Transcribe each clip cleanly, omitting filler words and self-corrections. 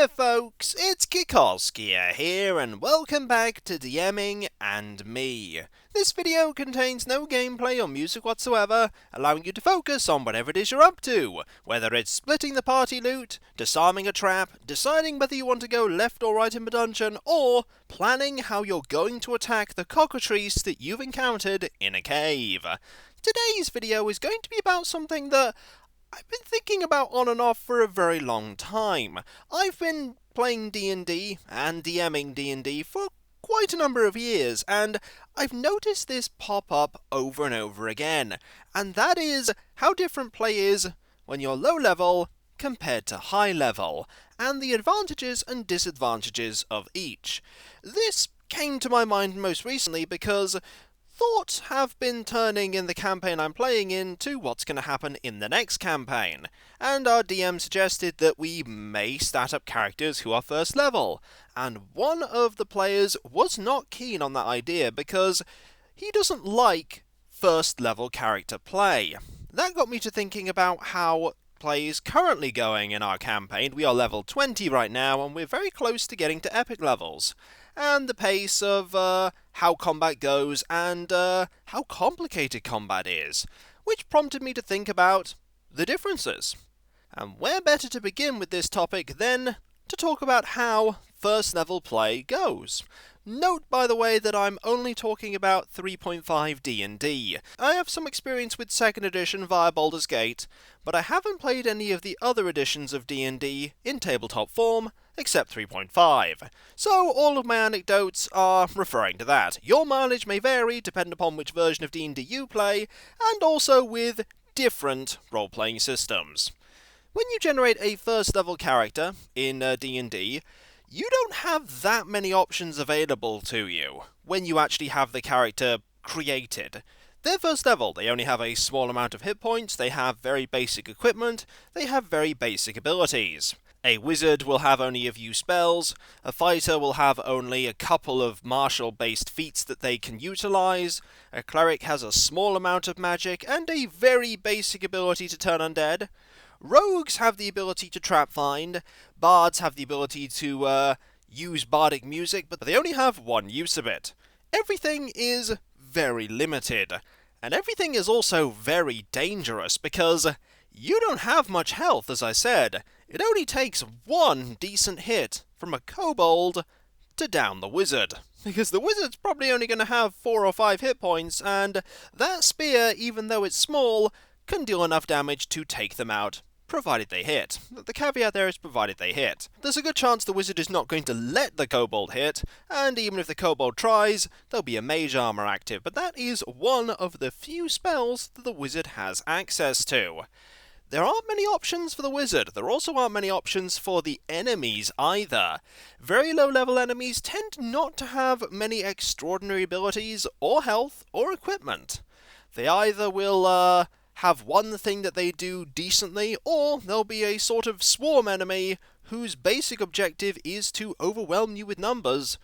there folks, it's Kikoskia here and welcome back to DMing and me. This video contains no gameplay or music whatsoever, allowing you to focus on whatever it is you're up to, whether it's splitting the party loot, disarming a trap, deciding whether you want to go left or right in the dungeon, or planning how you're going to attack the cockatrice that you've encountered in a cave. Today's video is going to be about something that I've been thinking about on and off for a very long time. I've been playing D&D and DMing D&D for quite a number of years, and I've noticed this pop up over and over again, and that is how different play is when you're low level compared to high level, and the advantages and disadvantages of each. This came to my mind most recently because thoughts have been turning in the campaign I'm playing in to what's going to happen in the next campaign, and our DM suggested that we may stat up characters who are first level, and one of the players was not keen on that idea because he doesn't like first level character play. That got me to thinking about how play is currently going in our campaign. We are level 20 right now, and we're very close to getting to epic levels. And the pace of how combat goes and how complicated combat is, which prompted me to think about the differences. And where better to begin with this topic than to talk about how first level play goes. Note, by the way, that I'm only talking about 3.5 D&D. I have some experience with 2nd edition via Baldur's Gate, but I haven't played any of the other editions of D&D in tabletop form, except 3.5. So all of my anecdotes are referring to that. Your mileage may vary depending upon which version of D&D you play, and also with different role-playing systems. When you generate a first level character in D&D, you don't have that many options available to you when you actually have the character created. They're first level, they only have a small amount of hit points, they have very basic equipment, they have very basic abilities. A wizard will have only a few spells, a fighter will have only a couple of martial-based feats that they can utilize, a cleric has a small amount of magic and a very basic ability to turn undead. Rogues have the ability to trap find, bards have the ability to use bardic music, but they only have one use of it. Everything is very limited, and everything is also very dangerous because you don't have much health, as I said. It only takes one decent hit from a kobold to down the wizard, because the wizard's probably only going to have 4 or 5 hit points, and that spear, even though it's small, can deal enough damage to take them out, provided they hit. The caveat there is provided they hit. There's a good chance the wizard is not going to let the kobold hit, and even if the kobold tries, there'll be a mage armor active, but that is one of the few spells that the wizard has access to. There aren't many options for the wizard. There also aren't many options for the enemies either. Very low level enemies tend not to have many extraordinary abilities, or health, or equipment. They either will have one thing that they do decently, or there'll be a sort of swarm enemy whose basic objective is to overwhelm you with numbers,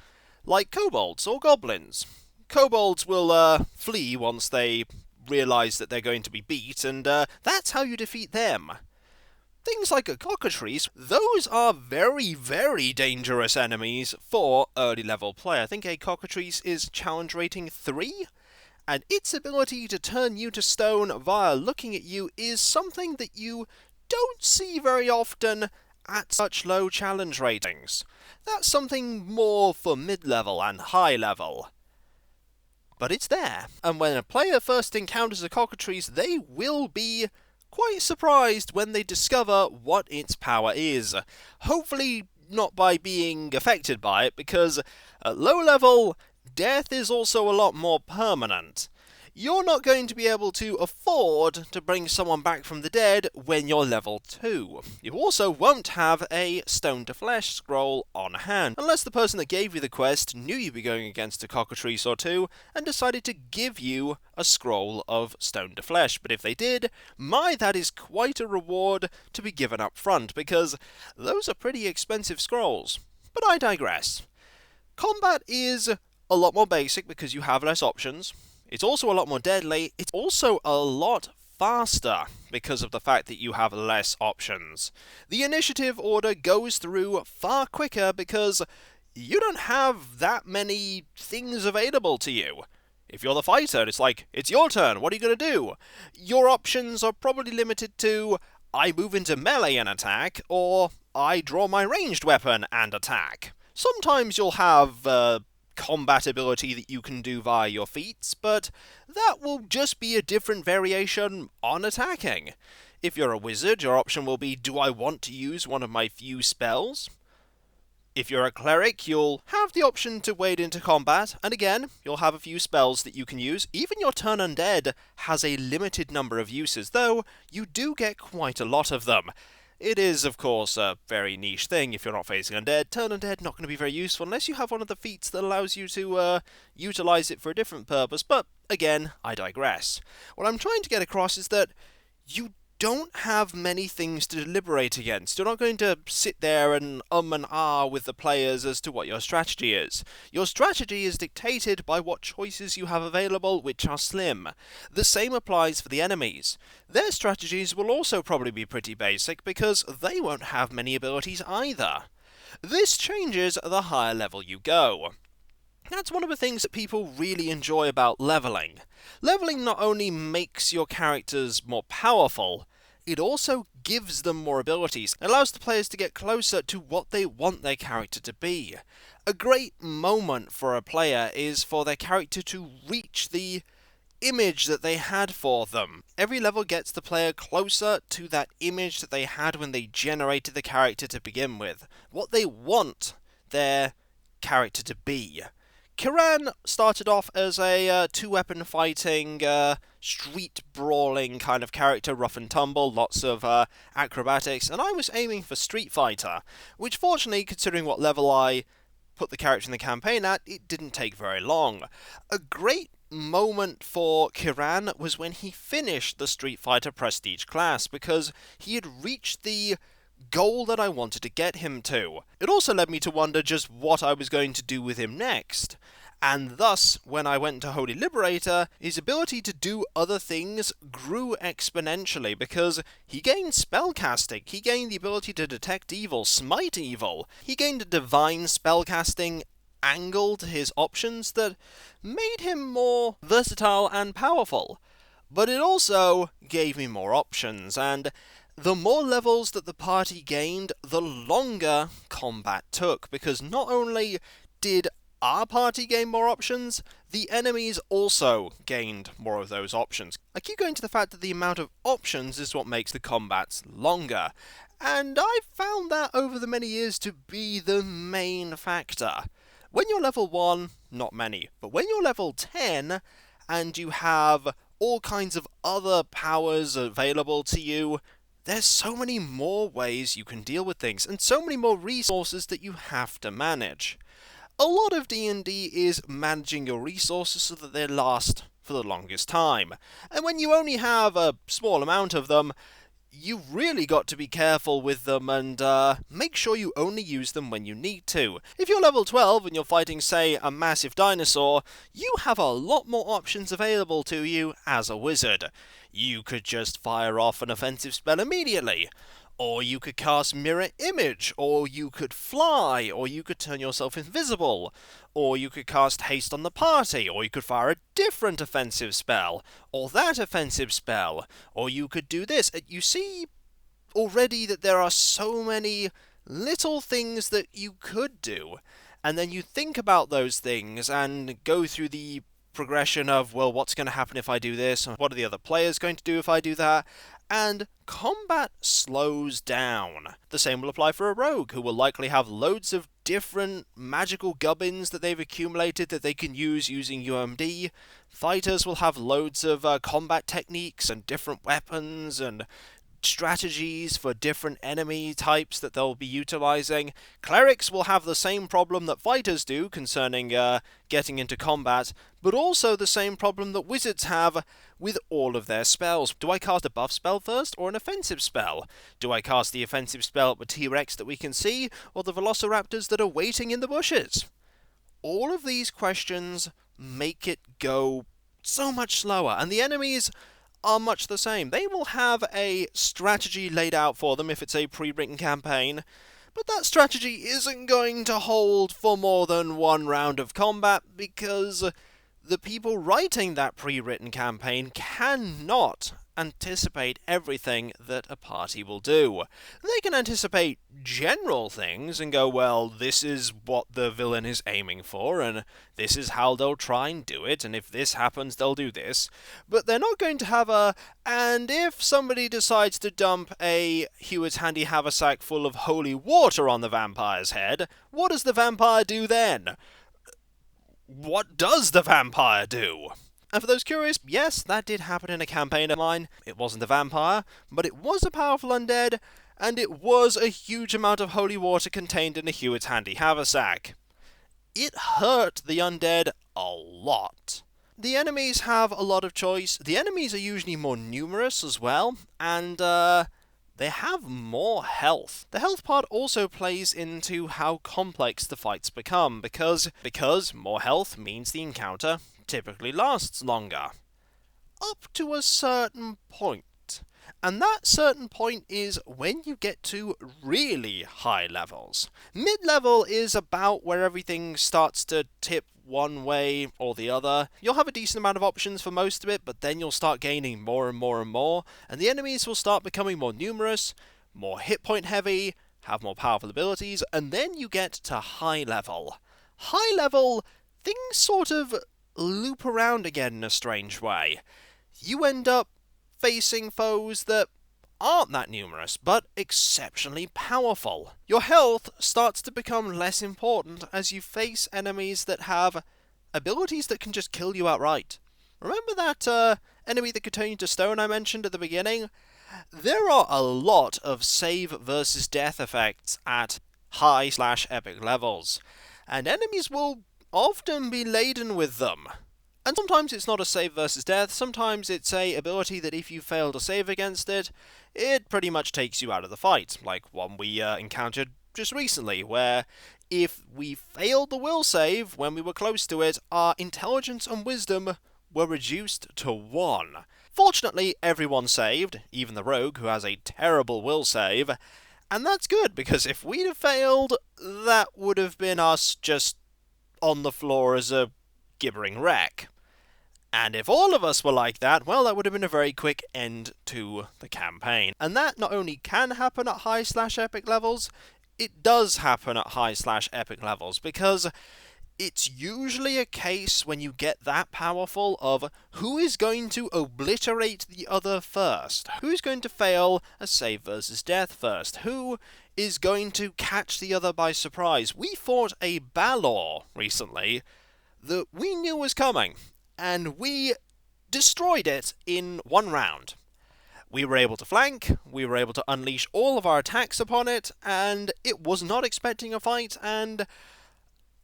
like kobolds or goblins. Kobolds will flee once they realise that they're going to be beat, and that's how you defeat them. Things like a cockatrice, those are very, very dangerous enemies for early level play. I think a cockatrice is challenge rating 3? And its ability to turn you to stone via looking at you is something that you don't see very often at such low challenge ratings. That's something more for mid-level and high-level. But it's there, and when a player first encounters a cockatrice, they will be quite surprised when they discover what its power is. Hopefully not by being affected by it, because at low level, death is also a lot more permanent. You're not going to be able to afford to bring someone back from the dead when you're level 2. You also won't have a Stone to Flesh scroll on hand, unless the person that gave you the quest knew you'd be going against a cockatrice or two and decided to give you a scroll of Stone to Flesh. But if they did, that is quite a reward to be given up front, because those are pretty expensive scrolls. But I digress. Combat is a lot more basic because you have less options. It's also a lot more deadly. It's also a lot faster because of the fact that you have less options. The initiative order goes through far quicker because you don't have that many things available to you. If you're the fighter, it's like, it's your turn, what are you going to do? Your options are probably limited to, I move into melee and attack, or I draw my ranged weapon and attack. Sometimes you'll have combat ability that you can do via your feats, but that will just be a different variation on attacking. If you're a wizard, your option will be, do I want to use one of my few spells? If you're a cleric, you'll have the option to wade into combat, and again, you'll have a few spells that you can use. Even your Turn Undead has a limited number of uses, though you do get quite a lot of them. It is, of course, a very niche thing. If you're not facing undead, Turn Undead not going to be very useful unless you have one of the feats that allows you to utilize it for a different purpose, but again, I digress. What I'm trying to get across is that you don't have many things to deliberate against. You're not going to sit there and ah with the players as to what your strategy is. Your strategy is dictated by what choices you have available, which are slim. The same applies for the enemies. Their strategies will also probably be pretty basic because they won't have many abilities either. This changes the higher level you go. That's one of the things that people really enjoy about leveling. Leveling not only makes your characters more powerful, it also gives them more abilities. It allows the players to get closer to what they want their character to be. A great moment for a player is for their character to reach the image that they had for them. Every level gets the player closer to that image that they had when they generated the character to begin with. What they want their character to be. Kiran started off as a two-weapon fighting, street brawling kind of character, rough and tumble, lots of acrobatics, and I was aiming for Street Fighter, which fortunately, considering what level I put the character in the campaign at, it didn't take very long. A great moment for Kiran was when he finished the Street Fighter Prestige class, because he had reached the goal that I wanted to get him to. It also led me to wonder just what I was going to do with him next. And thus, when I went to Holy Liberator, his ability to do other things grew exponentially because he gained spellcasting, he gained the ability to detect evil, smite evil, he gained a divine spellcasting angle to his options that made him more versatile and powerful. But it also gave me more options, and the more levels that the party gained, the longer combat took, because not only did our party gain more options, the enemies also gained more of those options. I keep going to the fact that the amount of options is what makes the combats longer, and I've found that over the many years to be the main factor. When you're level 1, not many, but when you're level 10, and you have all kinds of other powers available to you, there's so many more ways you can deal with things, and so many more resources that you have to manage. A lot of D&D is managing your resources so that they last for the longest time, and when you only have a small amount of them, you really got to be careful with them and make sure you only use them when you need to. If you're level 12 and you're fighting, say, a massive dinosaur, you have a lot more options available to you as a wizard. You could just fire off an offensive spell immediately, or you could cast Mirror Image, or you could fly, or you could turn yourself invisible, or you could cast Haste on the party, or you could fire a different offensive spell, or that offensive spell, or you could do this. You see already that there are so many little things that you could do, and then you think about those things and go through the progression of, well, what's going to happen if I do this, and what are the other players going to do if I do that, and combat slows down. The same will apply for a rogue, who will likely have loads of different magical gubbins that they've accumulated that they can use using UMD. Fighters will have loads of combat techniques and different weapons and strategies for different enemy types that they'll be utilizing. Clerics will have the same problem that fighters do concerning getting into combat, but also the same problem that wizards have with all of their spells. Do I cast a buff spell first, or an offensive spell? Do I cast the offensive spell at the T-Rex that we can see, or the Velociraptors that are waiting in the bushes? All of these questions make it go so much slower, and the enemies are much the same. They will have a strategy laid out for them if it's a pre-written campaign, but that strategy isn't going to hold for more than one round of combat because the people writing that pre-written campaign cannot anticipate everything that a party will do. They can anticipate general things and go, well, this is what the villain is aiming for, and this is how they'll try and do it, and if this happens, they'll do this. But they're not going to have and if somebody decides to dump a Hewitt's Handy Haversack full of holy water on the vampire's head, what does the vampire do then? What does the vampire do? And for those curious, yes, that did happen in a campaign of mine. It wasn't a vampire, but it was a powerful undead, and it was a huge amount of holy water contained in a Hewitt's Handy Haversack. It hurt the undead a lot. The enemies have a lot of choice. The enemies are usually more numerous as well, and they have more health. The health part also plays into how complex the fights become, because more health means the encounter typically lasts longer. Up to a certain point. And that certain point is when you get to really high levels. Mid-level is about where everything starts to tip one way or the other. You'll have a decent amount of options for most of it, but then you'll start gaining more and more and more, and the enemies will start becoming more numerous, more hit point heavy, have more powerful abilities, and then you get to high level. High level, things sort of loop around again in a strange way. You end up facing foes that aren't that numerous, but exceptionally powerful. Your health starts to become less important as you face enemies that have abilities that can just kill you outright. Remember that enemy that could turn you to stone I mentioned at the beginning? There are a lot of save versus death effects at high/epic levels, and enemies will often be laden with them. And sometimes it's not a save versus death, sometimes it's a ability that if you fail to save against it, it pretty much takes you out of the fight, like one we encountered just recently, where if we failed the will save when we were close to it, our intelligence and wisdom were reduced to 1. Fortunately, everyone saved, even the rogue who has a terrible will save, and that's good, because if we'd have failed, that would have been us just on the floor as a gibbering wreck. And if all of us were like that, well, that would have been a very quick end to the campaign. And that not only can happen at high/epic levels, it does happen at high/epic levels, because it's usually a case when you get that powerful of who is going to obliterate the other first, who's going to fail a save versus death first, who is going to catch the other by surprise. We fought a Balor recently that we knew was coming, and we destroyed it in 1 round. We were able to flank, we were able to unleash all of our attacks upon it, and it was not expecting a fight, and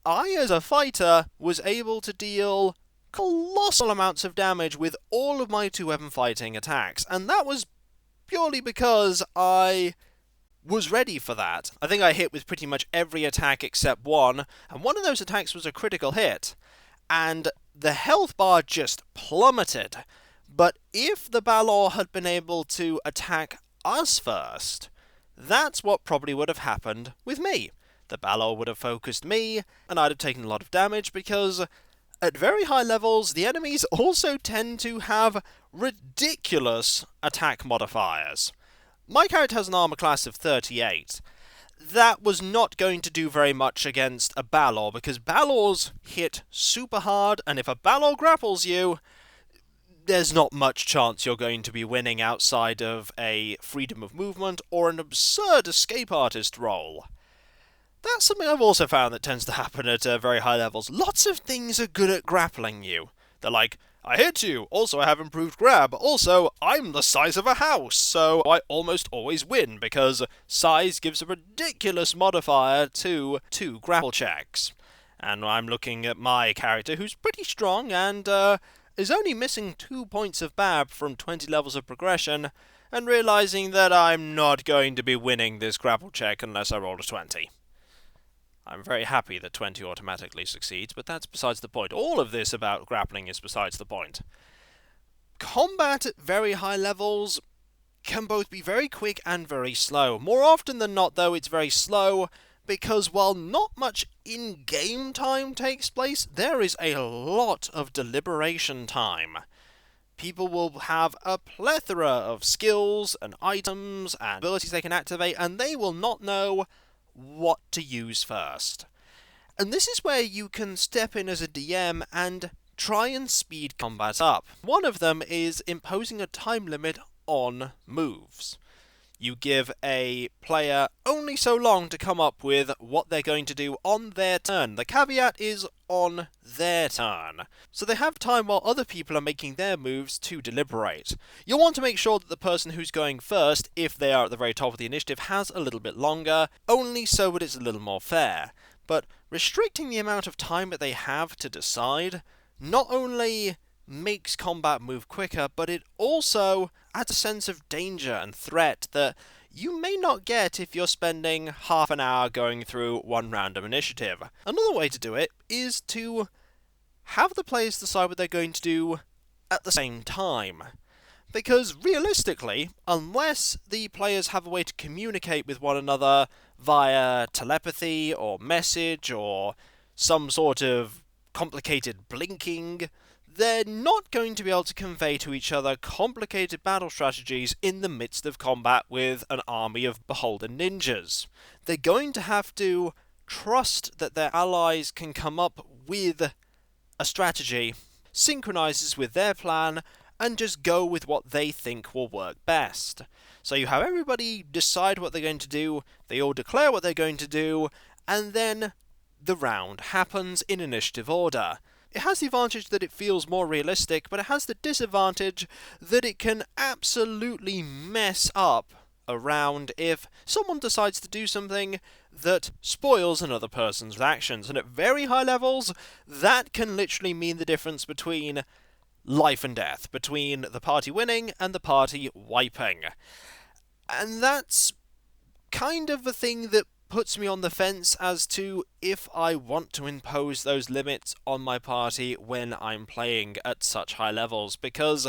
I, as a fighter, was able to deal colossal amounts of damage with all of my 2-weapon fighting attacks, and that was purely because I was ready for that. I think I hit with pretty much every attack except one, and one of those attacks was a critical hit, and the health bar just plummeted. But if the Balor had been able to attack us first, that's what probably would have happened with me. The Balor would have focused me, and I'd have taken a lot of damage, because at very high levels, the enemies also tend to have ridiculous attack modifiers. My character has an armor class of 38. That was not going to do very much against a Balor, because Balors hit super hard, and if a Balor grapples you, there's not much chance you're going to be winning outside of a freedom of movement or an absurd escape artist roll. That's something I've also found that tends to happen at very high levels. Lots of things are good at grappling you. They're like, I hit you, also I have improved grab, also I'm the size of a house, so I almost always win, because size gives a ridiculous modifier to 2 grapple checks. And I'm looking at my character, who's pretty strong, and is only missing 2 points of BAB from 20 levels of progression, and realizing that I'm not going to be winning this grapple check unless I roll a 20. I'm very happy that 20 automatically succeeds, but that's besides the point. All of this about grappling is besides the point. Combat at very high levels can both be very quick and very slow. More often than not, though, it's very slow, because while not much in-game time takes place, there is a lot of deliberation time. People will have a plethora of skills and items and abilities they can activate, and they will not know what to use first. And this is where you can step in as a DM and try and speed combat up. One of them is imposing a time limit on moves. You give a player only so long to come up with what they're going to do on their turn. The caveat is on their turn. So they have time while other people are making their moves to deliberate. You'll want to make sure that the person who's going first, if they are at the very top of the initiative, has a little bit longer, only so that it's a little more fair. But restricting the amount of time that they have to decide not only makes combat move quicker, but it also adds a sense of danger and threat that you may not get if you're spending half an hour going through one random initiative. Another way to do it is to have the players decide what they're going to do at the same time. Because realistically, unless the players have a way to communicate with one another via telepathy or message or some sort of complicated blinking, they're not going to be able to convey to each other complicated battle strategies in the midst of combat with an army of beholden ninjas. They're going to have to trust that their allies can come up with a strategy, synchronizes with their plan, and just go with what they think will work best. So you have everybody decide what they're going to do, they all declare what they're going to do, and then the round happens in initiative order. It has the advantage that it feels more realistic, but it has the disadvantage that it can absolutely mess up a round if someone decides to do something that spoils another person's actions. And at very high levels, that can literally mean the difference between life and death, between the party winning and the party wiping. And that's kind of the thing that puts me on the fence as to if I want to impose those limits on my party when I'm playing at such high levels, because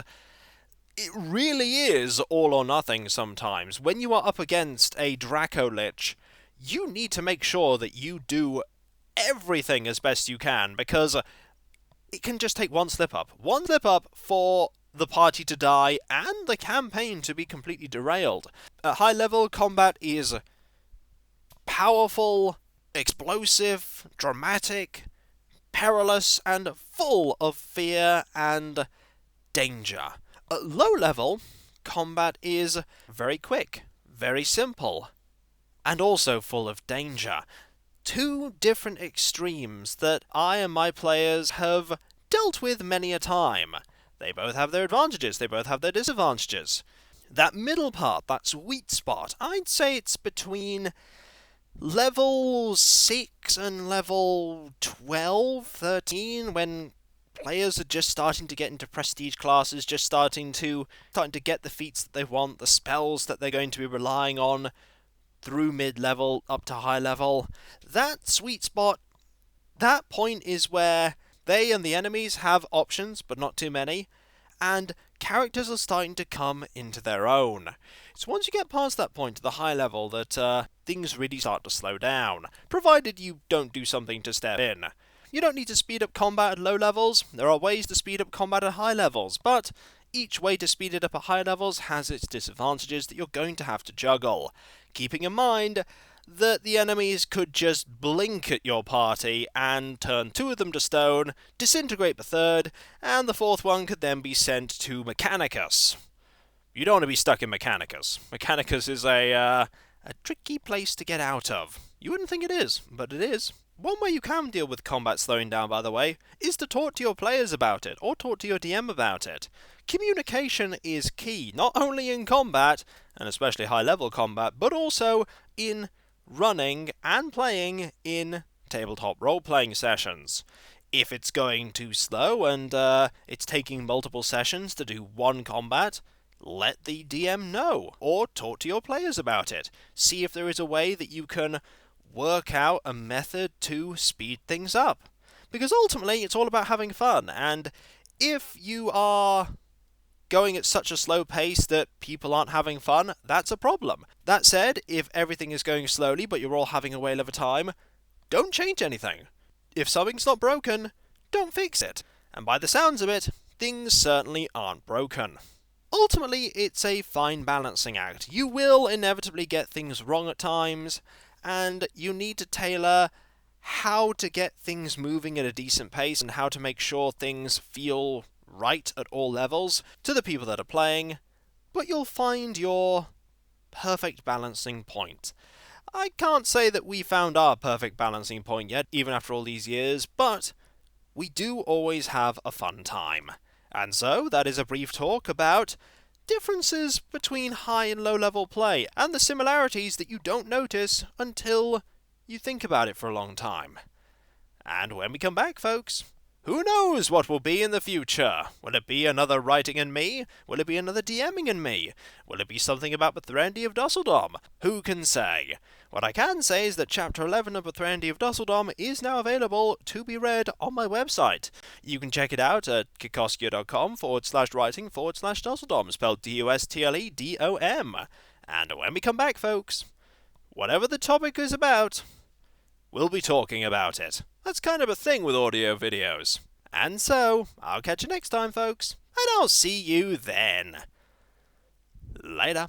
it really is all or nothing sometimes. When you are up against a Draco Lich, you need to make sure that you do everything as best you can, because it can just take one slip up. One slip up for the party to die and the campaign to be completely derailed. At high level, combat is powerful, explosive, dramatic, perilous, and full of fear and danger. At low level, combat is very quick, very simple, and also full of danger. Two different extremes that I and my players have dealt with many a time. They both have their advantages, they both have their disadvantages. That middle part, that sweet spot, I'd say it's between level 6 and level 12, 13, when players are just starting to get into prestige classes, just starting to get the feats that they want, the spells that they're going to be relying on through mid-level up to high level. That sweet spot, that point is where they and the enemies have options, but not too many, and characters are starting to come into their own. It's once you get past that point to the high level that things really start to slow down, provided you don't do something to step in. You don't need to speed up combat at low levels. There are ways to speed up combat at high levels, but each way to speed it up at high levels has its disadvantages that you're going to have to juggle, keeping in mind that the enemies could just blink at your party and turn two of them to stone, disintegrate the third, and the fourth one could then be sent to Mechanicus. You don't want to be stuck in Mechanicus. Mechanicus is a tricky place to get out of. You wouldn't think it is, but it is. One way you can deal with combat slowing down, by the way, is to talk to your players about it, or talk to your DM about it. Communication is key, not only in combat, and especially high-level combat, but also in running and playing in tabletop role-playing sessions. If it's going too slow and it's taking multiple sessions to do one combat, let the DM know, or talk to your players about it. See if there is a way that you can work out a method to speed things up. Because ultimately, it's all about having fun, and if you are going at such a slow pace that people aren't having fun, that's a problem. That said, if everything is going slowly but you're all having a whale of a time, don't change anything. If something's not broken, don't fix it. And by the sounds of it, things certainly aren't broken. Ultimately, it's a fine balancing act. You will inevitably get things wrong at times, and you need to tailor how to get things moving at a decent pace and how to make sure things feel right at all levels to the people that are playing, but you'll find your perfect balancing point. I can't say that we found our perfect balancing point yet, even after all these years, but we do always have a fun time. And so, that is a brief talk about differences between high and low level play, and the similarities that you don't notice until you think about it for a long time. And when we come back, folks, who knows what will be in the future? Will it be another writing in me? Will it be another DMing in me? Will it be something about Bethrendy of Dusseldom? Who can say? What I can say is that Chapter 11 of Bethrendy of Dusseldom is now available to be read on my website. You can check it out at kikoskia.com/writing/Dusseldom, spelled DUSTLEDOM. And when we come back, folks, whatever the topic is about, we'll be talking about it. That's kind of a thing with audio videos. And so, I'll catch you next time, folks, and I'll see you then. Later.